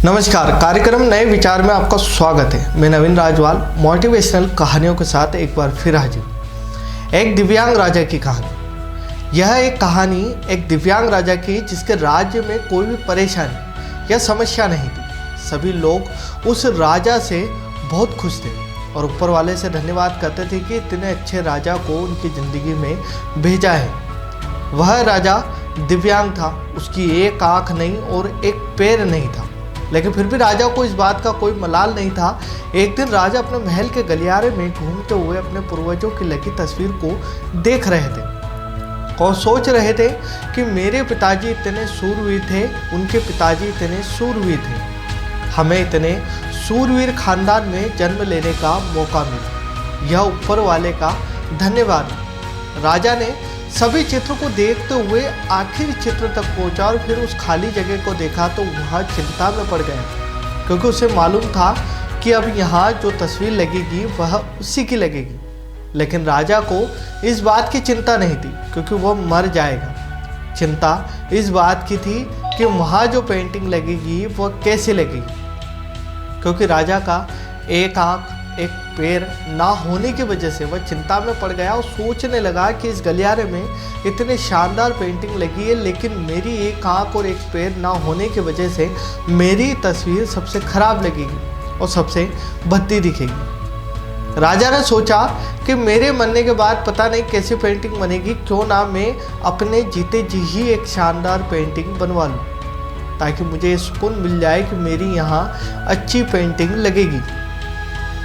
नमस्कार, कार्यक्रम नए विचार में आपका स्वागत है। मैं नवीन राजवाल मोटिवेशनल कहानियों के साथ एक बार फिर हाजिर। एक दिव्यांग राजा की कहानी। यह एक कहानी एक दिव्यांग राजा की जिसके राज्य में कोई भी परेशानी या समस्या नहीं थी। सभी लोग उस राजा से बहुत खुश थे और ऊपर वाले से धन्यवाद करते थे कि इतने अच्छे राजा को उनकी ज़िंदगी में भेजा है। वह राजा दिव्यांग था, उसकी एक आँख नहीं और एक पैर नहीं था, लेकिन फिर भी राजा को इस बात का कोई मलाल नहीं था। एक दिन राजा अपने महल के गलियारे में घूमते हुए अपने पूर्वजों की लगी तस्वीर को देख रहे थे और सोच रहे थे कि मेरे पिताजी इतने शूरवीर थे, उनके पिताजी इतने शूरवीर थे, हमें इतने शूरवीर खानदान में जन्म लेने का मौका मिला। यह ऊपर वाले का धन्यवाद। राजा ने सभी चित्र को देखते हुए आखिरी चित्र तक पहुंचा और फिर उस खाली जगह को देखा तो वह चिंता में पड़ गया, क्योंकि उसे मालूम था कि अब यहाँ जो तस्वीर लगेगी वह उसी की लगेगी। लेकिन राजा को इस बात की चिंता नहीं थी, क्योंकि वह मर जाएगा। चिंता इस बात की थी कि वहाँ जो पेंटिंग लगेगी वह कैसे लगेगी, क्योंकि राजा का एक आँख एक पैर ना होने की वजह से वह चिंता में पड़ गया और सोचने लगा कि इस गलियारे में इतने शानदार पेंटिंग लगी है, लेकिन मेरी एक आँख और एक पैर ना होने की वजह से मेरी तस्वीर सबसे खराब लगेगी और सबसे भद्दी दिखेगी। राजा ने सोचा कि मेरे मरने के बाद पता नहीं कैसी पेंटिंग बनेगी, क्यों ना मैं अपने जीते जी ही एक शानदार पेंटिंग बनवा लूँ, ताकि मुझे ये सुकून मिल जाए कि मेरी यहाँ अच्छी पेंटिंग लगेगी।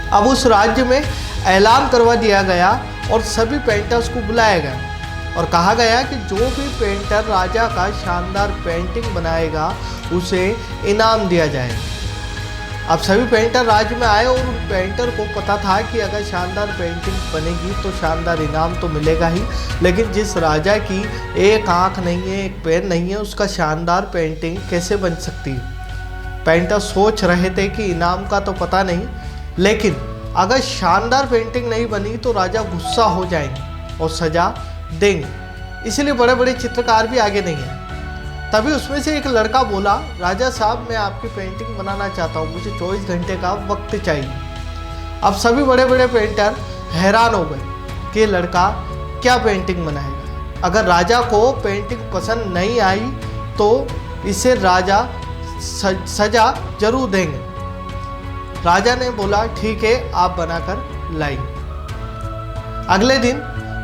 अब उस राज्य में ऐलान करवा दिया गया और सभी पेंटर्स को बुलाया गया और कहा गया कि जो भी पेंटर राजा का शानदार पेंटिंग बनाएगा उसे इनाम दिया जाएगा। अब सभी पेंटर राज्य में आए और उन पेंटर को पता था कि अगर शानदार पेंटिंग बनेगी तो शानदार इनाम तो मिलेगा ही, लेकिन जिस राजा की एक आँख नहीं है एक पैर नहीं है उसका शानदार पेंटिंग कैसे बन सकती है। पेंटर सोच रहे थे कि इनाम का तो पता नहीं, लेकिन अगर शानदार पेंटिंग नहीं बनी तो राजा गुस्सा हो जाएंगे और सजा देंगे, इसलिए बड़े बड़े चित्रकार भी आगे नहीं आए। तभी उसमें से एक लड़का बोला, राजा साहब मैं आपकी पेंटिंग बनाना चाहता हूँ, मुझे 24 घंटे का वक्त चाहिए। अब सभी बड़े बड़े पेंटर हैरान हो गए कि लड़का क्या पेंटिंग बनाएगा। अगर राजा को पेंटिंग पसंद नहीं आई तो इसे राजा सजा जरूर देंगे। राजा ने बोला ठीक है, आप बनाकर लाइए। अगले दिन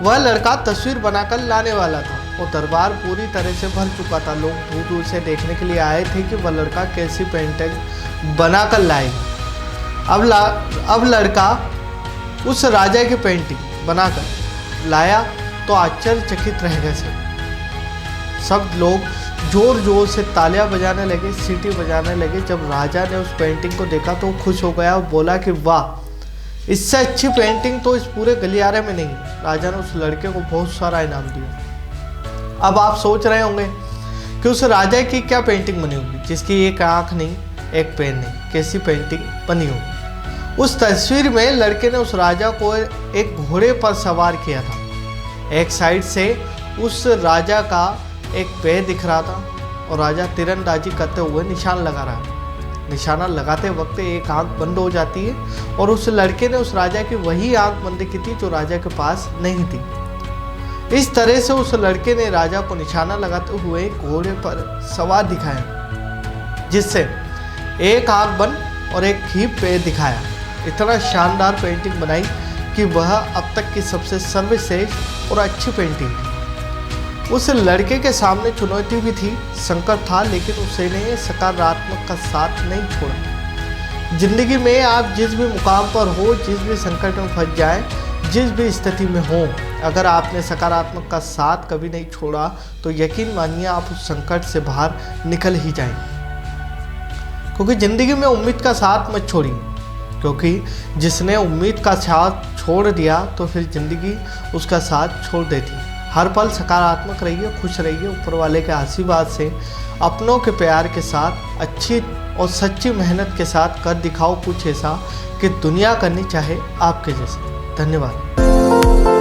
वह लड़का तस्वीर बनाकर लाने वाला था और दरबार पूरी तरह से भर चुका था। लोग दूर दूर से देखने के लिए आए थे कि वह लड़का कैसी पेंटिंग बनाकर लाएगा। अब लड़का उस राजा की पेंटिंग बनाकर लाया तो आश्चर्यचकित रह गए। सब लोग जोर जोर से तालियां बजाने लगे, सीटी बजाने लगे। जब राजा ने उस पेंटिंग को देखा तो खुश हो गया और बोला कि वाह, इससे अच्छी पेंटिंग तो इस पूरे गलियारे में नहीं। राजा ने उस लड़के को बहुत सारा इनाम दिया। अब आप सोच रहे होंगे कि उस राजा की क्या पेंटिंग बनी होगी, जिसकी एक आँख नहीं एक पैर नहीं, कैसी पेंटिंग बनी होगी। उस तस्वीर में लड़के ने उस राजा को एक घोड़े पर सवार किया था। एक साइड से उस राजा का एक पैर दिख रहा था और राजा तीरंदाजी करते हुए निशान लगा रहा है। निशाना लगाते वक्त एक आंख बंद हो जाती है और उस लड़के ने उस राजा की वही आंख बंद की थी जो राजा के पास नहीं थी। इस तरह से उस लड़के ने राजा को निशाना लगाते हुए घोड़े पर सवार दिखाया, जिससे एक आंख बंद और एक ही पैर दिखाया। इतना शानदार पेंटिंग बनाई कि वह अब तक की सबसे सर्वश्रेष्ठ और अच्छी पेंटिंग थी। उस लड़के के सामने चुनौती भी थी, संकट था, लेकिन उसने सकारात्मक का साथ नहीं छोड़ा। जिंदगी में आप जिस भी मुकाम पर हो, जिस भी संकट में फंस जाए, जिस भी स्थिति में हो, अगर आपने सकारात्मक का साथ कभी नहीं छोड़ा तो यकीन मानिए आप उस संकट से बाहर निकल ही जाएंगे। क्योंकि ज़िंदगी में उम्मीद का साथ मत छोड़िए, क्योंकि जिसने उम्मीद का साथ छोड़ दिया तो फिर ज़िंदगी उसका साथ छोड़ देती है। हर पल सकारात्मक रहिए, खुश रहिए। ऊपर वाले के आशीर्वाद से अपनों के प्यार के साथ अच्छी और सच्ची मेहनत के साथ कर दिखाओ कुछ ऐसा कि दुनिया करनी चाहे आपके जैसे। धन्यवाद।